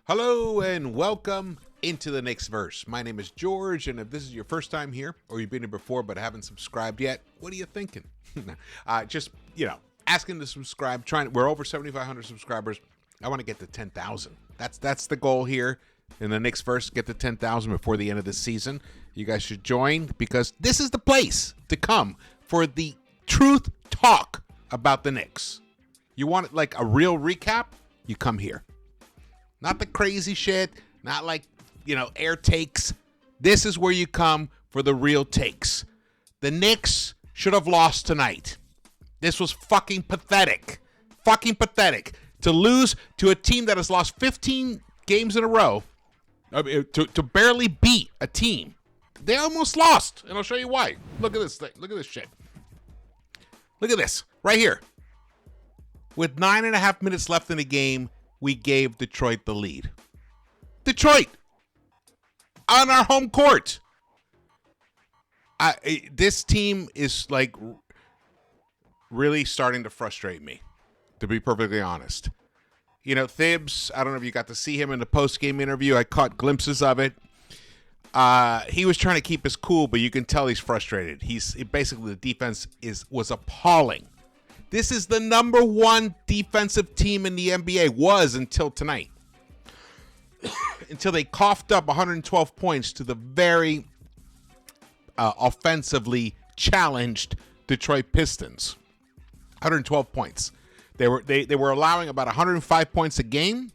Hello and welcome into the Knicks-Verse. My name is George, and if this is your first time here, or you've been here before but haven't subscribed yet, what are you thinking? Asking to subscribe. We're over 7,500 subscribers. I want to get to 10,000. That's the goal here in the Knicks-Verse. Get to 10,000 before the end of the season. You guys should join because this is the place to come for the truth talk about the Knicks. You want like a real recap? You come here. Not the crazy shit, not like, air takes. This is where you come for the real takes. The Knicks should have lost tonight. This was fucking pathetic. Fucking pathetic. To lose to a team that has lost 15 games in a row, to barely beat a team. They almost lost, and I'll show you why. Look at this thing. Look at this shit. Look at this, right here. With 9.5 minutes left in the game, we gave Detroit the lead. Detroit! On our home court! This team is, really starting to frustrate me, to be perfectly honest. Thibs, I don't know if you got to see him in the post-game interview. I caught glimpses of it. He was trying to keep his cool, but you can tell he's frustrated. Basically, the defense was appalling. This is the number one defensive team in the NBA, was until tonight. Until they coughed up 112 points to the very offensively challenged Detroit Pistons. 112 points. They were allowing about 105 points a game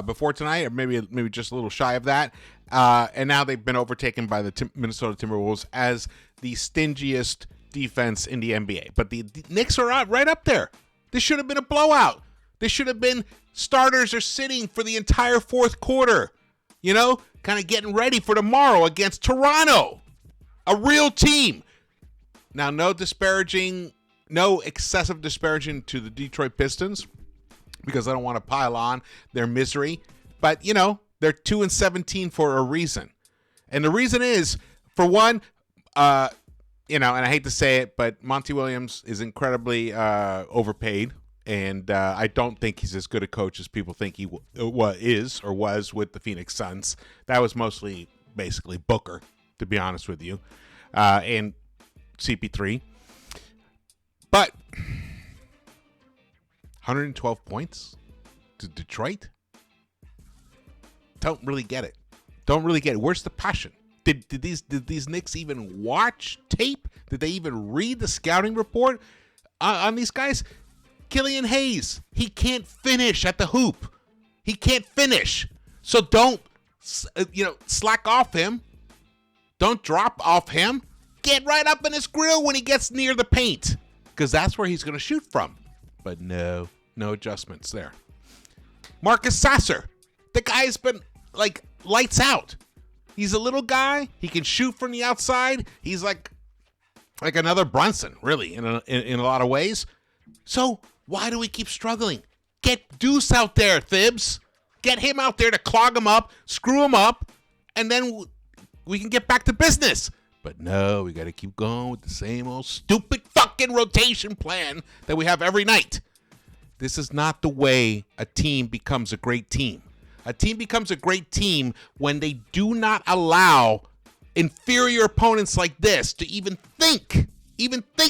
before tonight, or maybe just a little shy of that. And now they've been overtaken by the Minnesota Timberwolves as the stingiest defense in the NBA. But the Knicks are right up there. This should have been a blowout. This should have been starters are sitting for the entire fourth quarter. Kind of getting ready for tomorrow against Toronto. A real team. Now, no excessive disparaging to the Detroit Pistons because I don't want to pile on their misery. But, they're 2-17 for a reason. And the reason is, for one, and I hate to say it, but Monty Williams is incredibly overpaid, and I don't think he's as good a coach as people think he was with the Phoenix Suns. That was basically Booker, to be honest with you, and CP3. But 112 points to Detroit? Don't really get it. Where's the passion? Did these Knicks even watch tape? Did they even read the scouting report on these guys? Killian Hayes, he can't finish at the hoop. He can't finish. So don't, slack off him. Don't drop off him. Get right up in his grill when he gets near the paint, because that's where he's going to shoot from. But no adjustments there. Marcus Sasser, the guy's been lights out. He's a little guy. He can shoot from the outside. He's like another Brunson, really, in a lot of ways. So why do we keep struggling? Get Deuce out there, Thibs. Get him out there to clog him up, screw him up, and then we can get back to business. But no, we got to keep going with the same old stupid fucking rotation plan that we have every night. This is not the way a team becomes a great team. A team becomes a great team when they do not allow inferior opponents like this to even think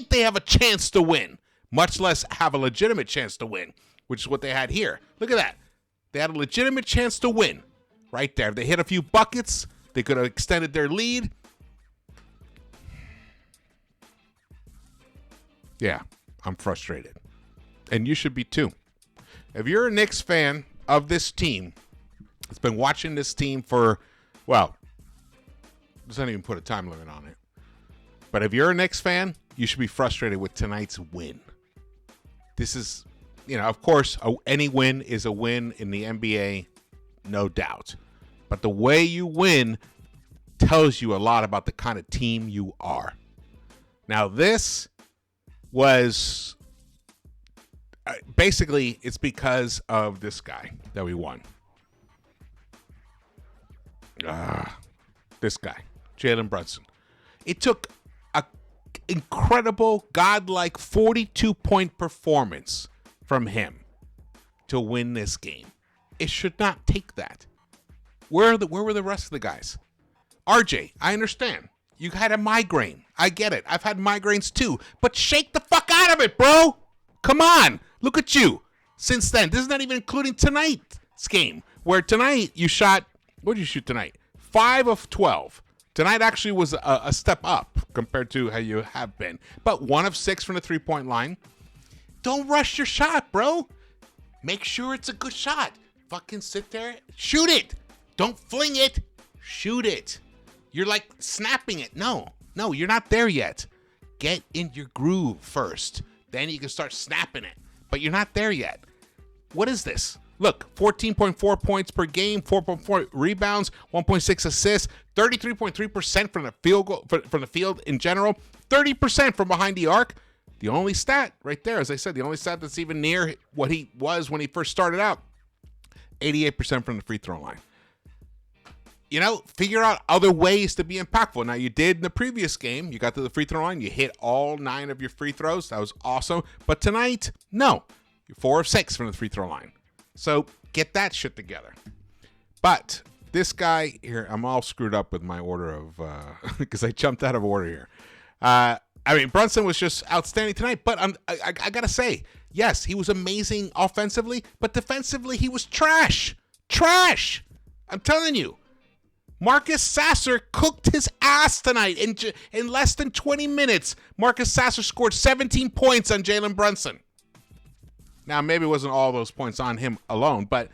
they have a chance to win, much less have a legitimate chance to win, which is what they had here. Look at that. They had a legitimate chance to win right there. If they hit a few buckets, they could have extended their lead. Yeah, I'm frustrated. And you should be too. If you're a Knicks fan of this team, it's been watching this team for, let's not even put a time limit on it. But if you're a Knicks fan, you should be frustrated with tonight's win. This is, of course, any win is a win in the NBA, no doubt. But the way you win tells you a lot about the kind of team you are. Now, this was basically, it's because of this guy that we won. This guy, Jalen Brunson. It took an incredible, godlike 42-point performance from him to win this game. It should not take that. Where were the rest of the guys? RJ, I understand. You had a migraine. I get it. I've had migraines too. But shake the fuck out of it, bro. Come on. Look at you. Since then, this is not even including tonight's game, where tonight you shot, what did you shoot tonight? 5 of 12. Tonight actually was a step up compared to how you have been. But 1 of 6 from the three-point line. Don't rush your shot, bro. Make sure it's a good shot. Fucking sit there. Shoot it. Don't fling it. Shoot it. You're like snapping it. No, you're not there yet. Get in your groove first. Then you can start snapping it. But you're not there yet. What is this? Look, 14.4 points per game, 4.4 rebounds, 1.6 assists, 33.3% from the field goal, from the field in general, 30% from behind the arc. The only stat right there, as I said, the only stat that's even near what he was when he first started out, 88% from the free throw line. You know, figure out other ways to be impactful. Now, you did in the previous game. You got to the free throw line. You hit all 9 of your free throws. That was awesome. But tonight, no. You're 4 of 6 from the free throw line. So get that shit together. But this guy here, I'm all screwed up with my order of, because I jumped out of order here. I mean, Brunson was just outstanding tonight. But I got to say, yes, he was amazing offensively. But defensively, he was trash. Trash. I'm telling you. Marcus Sasser cooked his ass tonight in less than 20 minutes. Marcus Sasser scored 17 points on Jalen Brunson. Now, maybe it wasn't all those points on him alone, but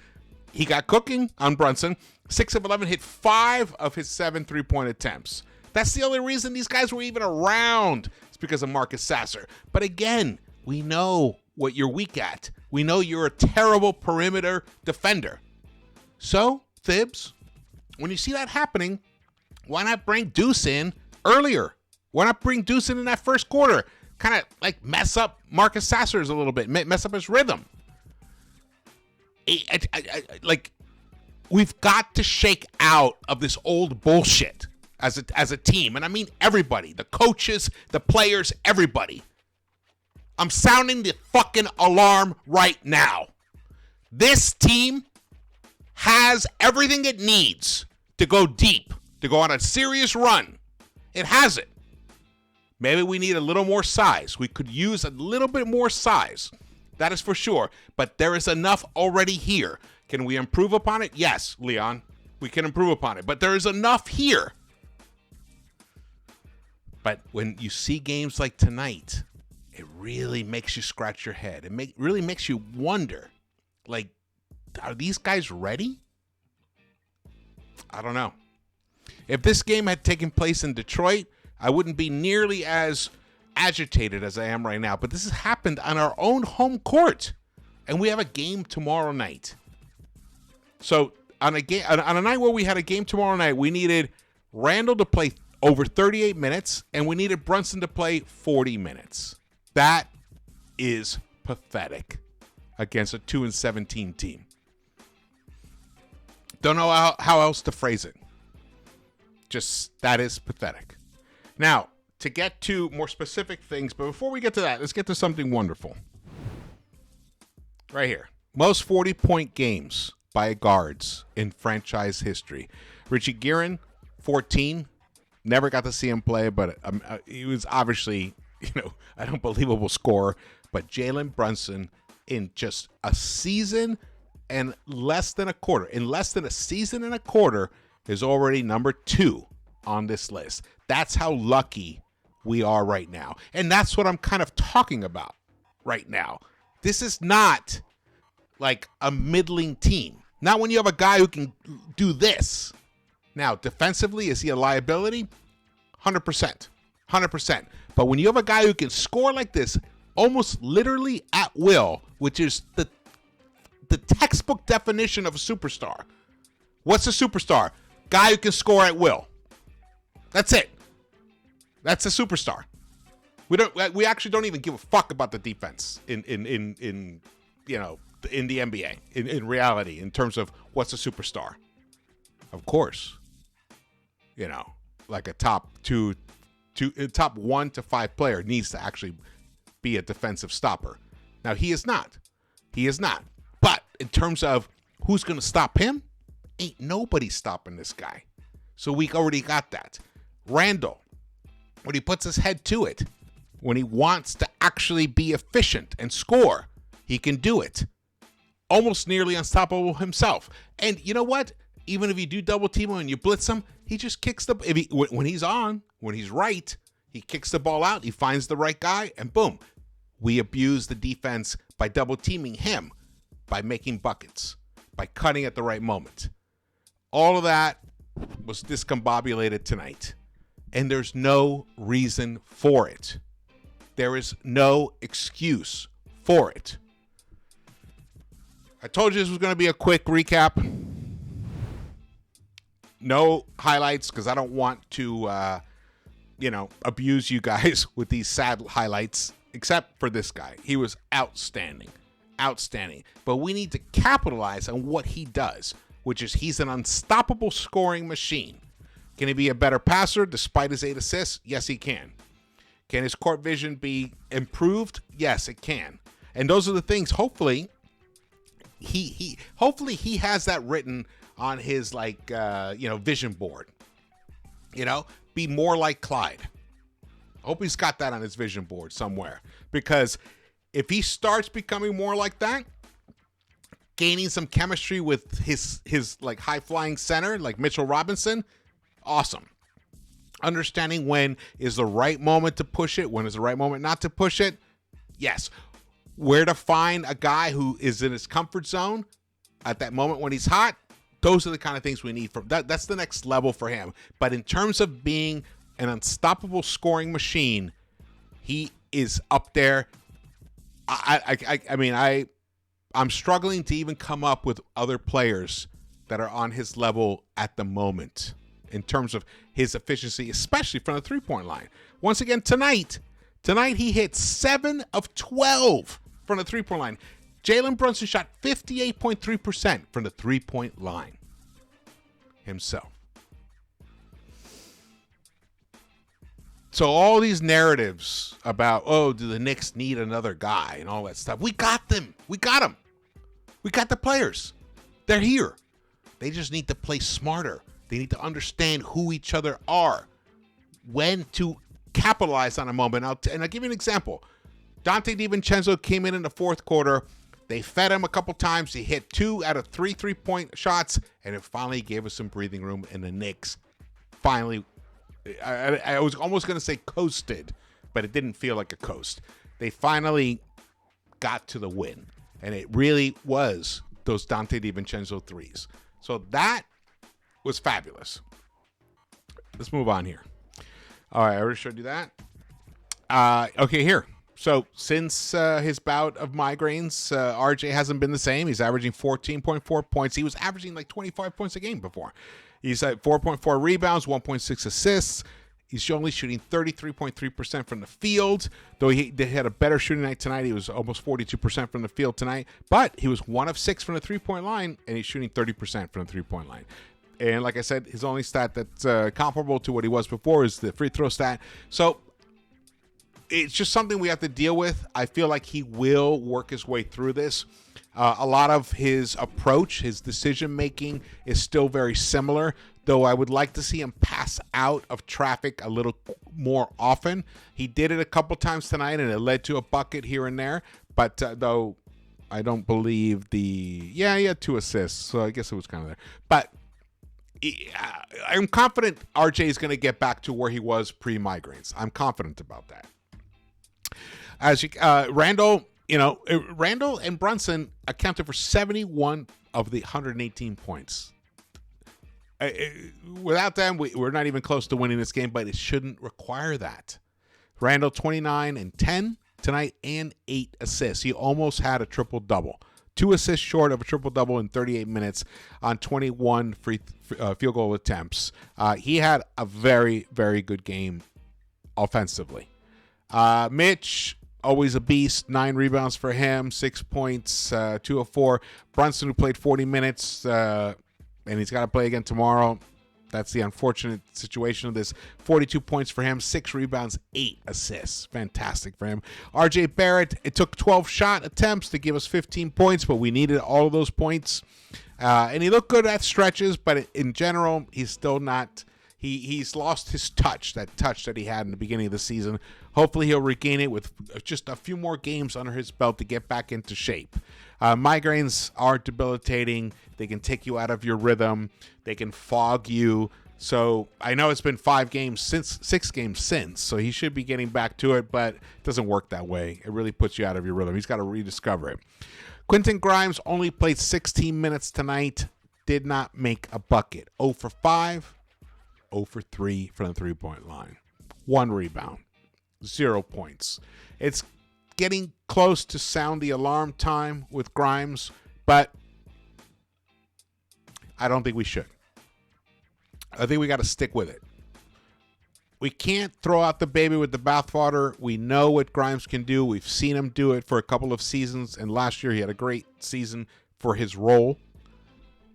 he got cooking on Brunson. 6 of 11, hit 5 of his 7 3-point attempts. That's the only reason these guys were even around. It's because of Marcus Sasser. But again, we know what you're weak at. We know you're a terrible perimeter defender. So, Thibs, when you see that happening, why not bring Deuce in earlier? Why not bring Deuce in that first quarter? Kind of like mess up Marcus Sasser's a little bit, mess up his rhythm. Like, we've got to shake out of this old bullshit as a team. And I mean everybody, the coaches, the players, everybody. I'm sounding the fucking alarm right now. This team has everything it needs to go deep, to go on a serious run. It has it. Maybe we need a little more size. We could use a little bit more size. That is for sure. But there is enough already here. Can we improve upon it? Yes, Leon. We can improve upon it. But there is enough here. But when you see games like tonight, it really makes you scratch your head. It really makes you wonder, like, are these guys ready? I don't know. If this game had taken place in Detroit, I wouldn't be nearly as agitated as I am right now. But this has happened on our own home court. And we have a game tomorrow night. So on a night where we had a game tomorrow night, we needed Randle to play over 38 minutes, and we needed Brunson to play 40 minutes. That is pathetic against a 2-17 team. Don't know how else to phrase it. Just, that is pathetic. Now, to get to more specific things, but before we get to that, let's get to something wonderful. Right here. Most 40-point games by guards in franchise history. Richie Guerin, 14. Never got to see him play, but he was obviously, an unbelievable scorer. But Jalen Brunson, in just a season and less than a quarter, in less than a season and a quarter, is already number 2 on this list. That's how lucky we are right now. And that's what I'm kind of talking about right now. This is not like a middling team. Not when you have a guy who can do this. Now, defensively, is he a liability? 100%. 100%. But when you have a guy who can score like this, almost literally at will, which is the textbook definition of a superstar. What's a superstar? Guy who can score at will. That's it. That's a superstar. We actually don't even give a fuck about the defense in the NBA, in reality, in terms of what's a superstar. Of course, like a top 1 to 5 player needs to actually be a defensive stopper. Now, he is not. He is not. But in terms of Who's going to stop him? Ain't nobody stopping this guy. So we already got that. Randle, when he puts his head to it, when he wants to actually be efficient and score, he can do it. Almost nearly unstoppable himself. And you know what? Even if you do double team him and you blitz him, he just kicks when he's on, when he's right, he kicks the ball out, he finds the right guy, and boom. We abuse the defense by double teaming him, by making buckets, by cutting at the right moment. All of that was discombobulated tonight. And there's no reason for it. There is no excuse for it. I told you this was going to be a quick recap. No highlights because I don't want to, abuse you guys with these sad highlights, except for this guy. He was outstanding. Outstanding. But we need to capitalize on what he does, which is he's an unstoppable scoring machine. Can he be a better passer despite his 8 assists? Yes, he can. Can his court vision be improved? Yes, it can. And those are the things, hopefully, he has that written on his vision board. Be more like Clyde. I hope he's got that on his vision board somewhere. Because if he starts becoming more like that, gaining some chemistry with his like high-flying center, like Mitchell Robinson, awesome. Understanding when is the right moment to push it, when is the right moment not to push it. Yes. Where to find a guy who is in his comfort zone at that moment when he's hot. Those are the kind of things we need from that. That's the next level for him. But in terms of being an unstoppable scoring machine, he is up there. I'm struggling to even come up with other players that are on his level at the moment in terms of his efficiency, especially from the three-point line. Once again, tonight he hit 7 of 12 from the three-point line. Jalen Brunson shot 58.3% from the three-point line himself. So all these narratives about, do the Knicks need another guy and all that stuff, we got them. We got them. We got the players. They're here. They just need to play smarter. They need to understand who each other are, when to capitalize on a moment. And I'll give you an example. Dante DiVincenzo came in the fourth quarter. They fed him a couple times. He hit 2 out of 3 3-point shots, and it finally gave us some breathing room. And the Knicks finally, I was almost going to say coasted, but it didn't feel like a coast. They finally got to the win, and it really was those Dante DiVincenzo threes. So that was fabulous. Let's move on here. All right, I already showed you that. Okay, here. So since his bout of migraines, RJ hasn't been the same. He's averaging 14.4 points. He was averaging like 25 points a game before. He's at 4.4 rebounds, 1.6 assists. He's only shooting 33.3% from the field. Though he had a better shooting night tonight. He was almost 42% from the field tonight. But he was 1 of 6 from the three-point line, and he's shooting 30% from the three-point line. And like I said, his only stat that's comparable to what he was before is the free throw stat. So it's just something we have to deal with. I feel like he will work his way through this. A lot of his approach, his decision-making is still very similar, though I would like to see him pass out of traffic a little more often. He did it a couple times tonight, and it led to a bucket here and there. But though I don't believe he had 2 assists, so I guess it was kind of there. But I'm confident RJ is going to get back to where he was pre-migraines. I'm confident about that. As Randle and Brunson accounted for 71 of the 118 points. Without them, we're not even close to winning this game, but it shouldn't require that. Randle 29 and 10 tonight and 8 assists. He almost had a triple-double. 2 assists short of a triple-double in 38 minutes on 21 field goal attempts. He had a very, very good game offensively. Mitch, always a beast. 9 rebounds for him, 6 points, 2 of 4. Brunson, who played 40 minutes, and he's got to play again tomorrow. That's the unfortunate situation of this. 42 points for him, 6 rebounds, 8 assists. Fantastic for him. R.J. Barrett, it took 12 shot attempts to give us 15 points, but we needed all of those points. And he looked good at stretches, but in general, he's still not... He's lost his touch that he had in the beginning of the season. Hopefully he'll regain it with just a few more games under his belt to get back into shape. Migraines are debilitating. They can take you out of your rhythm. They can fog you. So I know it's been 6 games since, so he should be getting back to it, but it doesn't work that way. It really puts you out of your rhythm. He's got to rediscover it. Quentin Grimes only played 16 minutes tonight. Did not make a bucket. 0 for 5. 0 for 3 from the three-point line. 1 rebound. 0 points. It's getting close to sound the alarm time with Grimes, but I don't think we should. I think we got to stick with it. We can't throw out the baby with the bathwater. We know what Grimes can do. We've seen him do it for a couple of seasons, and last year he had a great season for his role.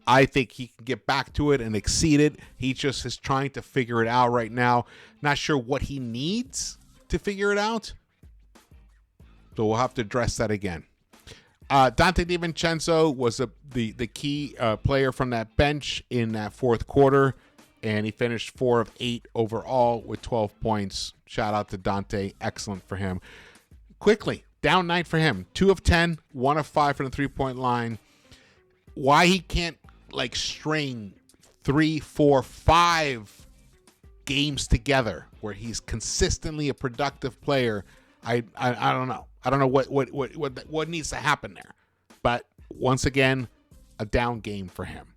I think he can get back to it and exceed it. He just is trying to figure it out right now. Not sure what he needs to figure it out. So we'll have to address that again. Dante DiVincenzo was the key player from that bench in that fourth quarter, and he finished 4 of 8 overall with 12 points. Shout out to Dante. Excellent for him. Quickly, down night for him. 2 of 10, 1 of 5 from the three-point line. Why he can't string 3, 4, 5 games together where he's consistently a productive player, I don't know. I don't know what needs to happen there. But once again, a down game for him.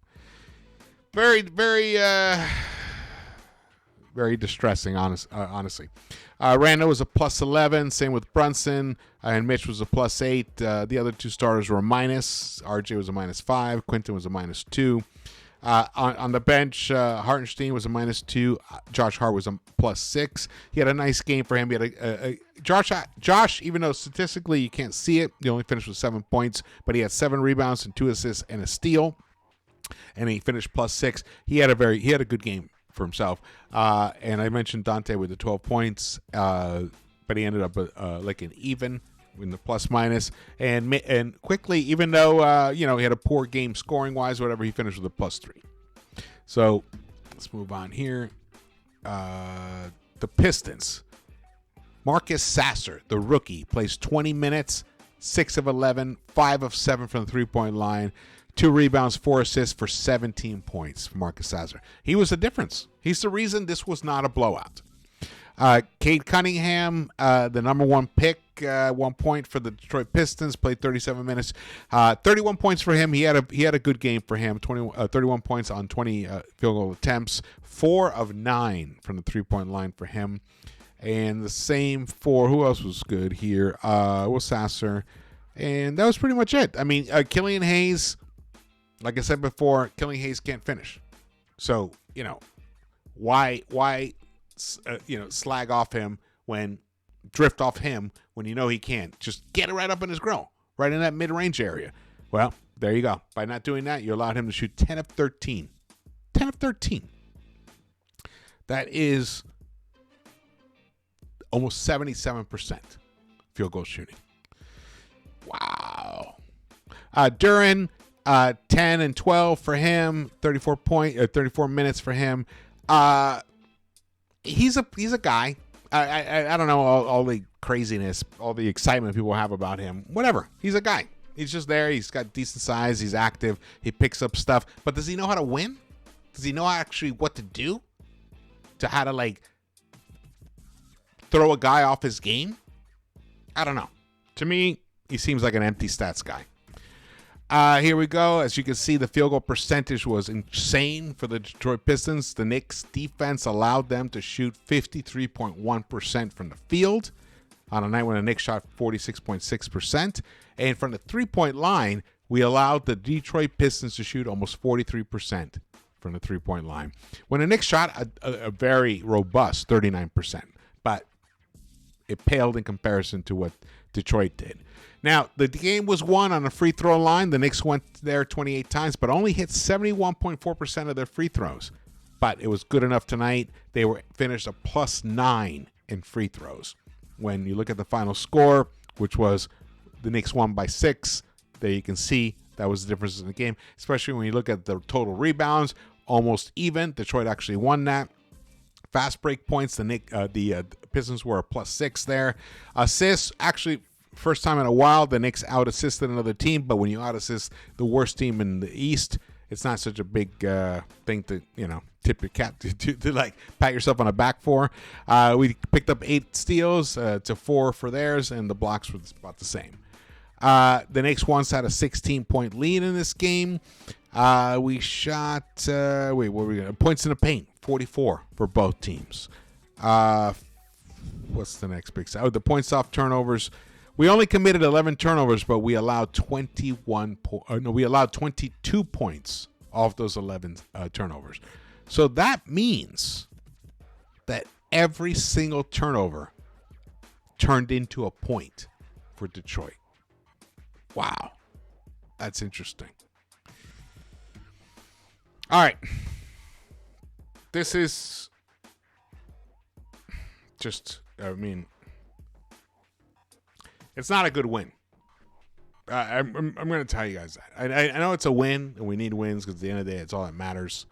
Very, very, very distressing, honestly. Randle was a plus 11. Same with Brunson. And Mitch was a plus 8. The other 2 starters were a minus. RJ was a minus 5. Quentin was a minus 2. On the bench, Hartenstein was a minus 2. Josh Hart was a plus 6. He had a nice game for him. He had Josh, even though statistically you can't see it, he only finished with 7 points, but he had 7 rebounds and 2 assists and a steal. And he finished plus 6. He had a good game for himself. And I mentioned Dante with the 12 points, but he ended up like an even in the plus minus. And quickly, even though he had a poor game scoring wise, whatever, he finished with a plus 3. So let's move on here. The Pistons. Marcus Sasser, the rookie, plays 20 minutes, 6 of 11, 5 of 7 from the three-point line. 2 rebounds, 4 assists for 17 points for Marcus Sasser. He was the difference. He's the reason this was not a blowout. Cade Cunningham, the number 1 pick, 1 point for the Detroit Pistons, played 37 minutes. 31 points for him. He had a good game for him. 31 points on 20 field goal attempts. 4 of 9 from the three-point line for him. And the same for, who else was good here? Was Sasser. And that was pretty much it. I mean, Killian Hayes, like I said before, Killian Hayes can't finish. So, why slag off him drift off him when you know he can't? Just get it right up in his grill, right in that mid-range area. Well, there you go. By not doing that, you allowed him to shoot 10 of 13. 10 of 13. That is almost 77% field goal shooting. Wow. Duran, 10 and 12 for him, 34 minutes for him. He's a guy. I don't know all the craziness, all the excitement people have about him. Whatever. He's a guy. He's just there. He's got decent size. He's active. He picks up stuff. But does he know how to win? Does he know actually what to do? To how to throw a guy off his game? I don't know. To me, he seems like an empty stats guy. Here we go. As you can see, the field goal percentage was insane for the Detroit Pistons. The Knicks defense allowed them to shoot 53.1% from the field on a night when the Knicks shot 46.6%. And from the three-point line, we allowed the Detroit Pistons to shoot almost 43% from the three-point line. When the Knicks shot a very robust 39%, but it paled in comparison to what Detroit did. Now, the game was won on a free throw line. The Knicks went there 28 times, but only hit 71.4% of their free throws. but it was good enough tonight. They were finished a +9 in free throws. When you look at the final score, which was the Knicks won by 6, there you can see that was the difference in the game, especially when you look at the total rebounds, almost even. Detroit actually won that. Fast break points, the Pistons were a +6 there. Assists, actually, first time in a while, the Knicks out-assisted another team, but when you out-assist the worst team in the East, it's not such a big thing to, tip your cap to like pat yourself on the back for. We picked up 8 steals to 4 for theirs, and the blocks were about the same. The Knicks once had a 16-point lead in this game. We shot, what were we going? Points in the paint, 44 for both teams. What's the next big side? Oh, the points off turnovers. We only committed 11 turnovers, but we allowed 22 points off those 11 turnovers. So that means that every single turnover turned into a point for Detroit. Wow. That's interesting. All right. This is just, it's not a good win. I'm going to tell you guys that. I know it's a win, and we need wins because at the end of the day, it's all that matters.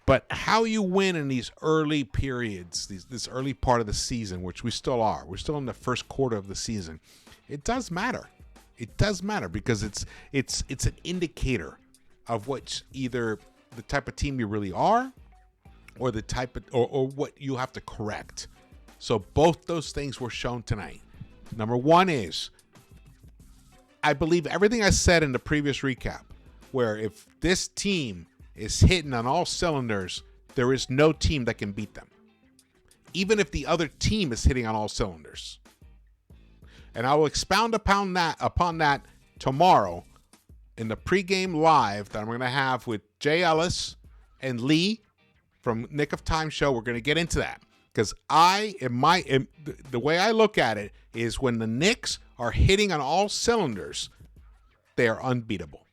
But how you win in these early periods, this early part of the season, which we still are. We're still in the first quarter of the season. It does matter. It does matter because it's an indicator of what either the type of team you really are or the type of, or what you have to correct. So both those things were shown tonight. Number one is, I believe everything I said in the previous recap, where if this team is hitting on all cylinders, there is no team that can beat them. Even if the other team is hitting on all cylinders. And I will expound upon that tomorrow in the pregame live that I'm going to have with Jay Ellis and Lee from Nick of Time Show. We're going to get into that. Because the way I look at it is when the Knicks are hitting on all cylinders, they are unbeatable.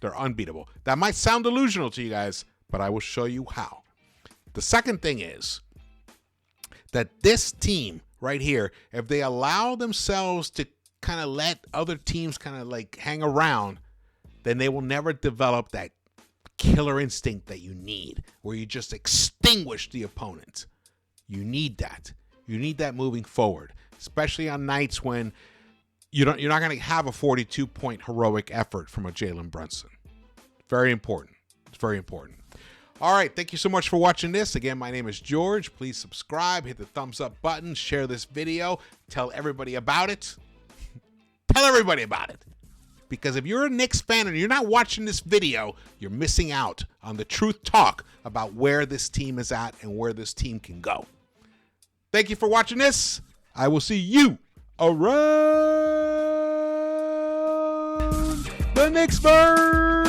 They're unbeatable. That might sound delusional to you guys, but I will show you how. The second thing is that this team right here, if they allow themselves to kind of let other teams kind of like hang around, then they will never develop that killer instinct that you need, where you just extinguish the opponent. You need that. You need that moving forward, especially on nights when you're not going to have a 42-point heroic effort from a Jalen Brunson. Very important. It's very important. All right. Thank you so much for watching this. Again, my name is George. Please subscribe, hit the thumbs up button, share this video, tell everybody about it. Tell everybody about it. Because if you're a Knicks fan and you're not watching this video, you're missing out on the truth talk about where this team is at and where this team can go. Thank you for watching this. I will see you around the Knicks-Verse.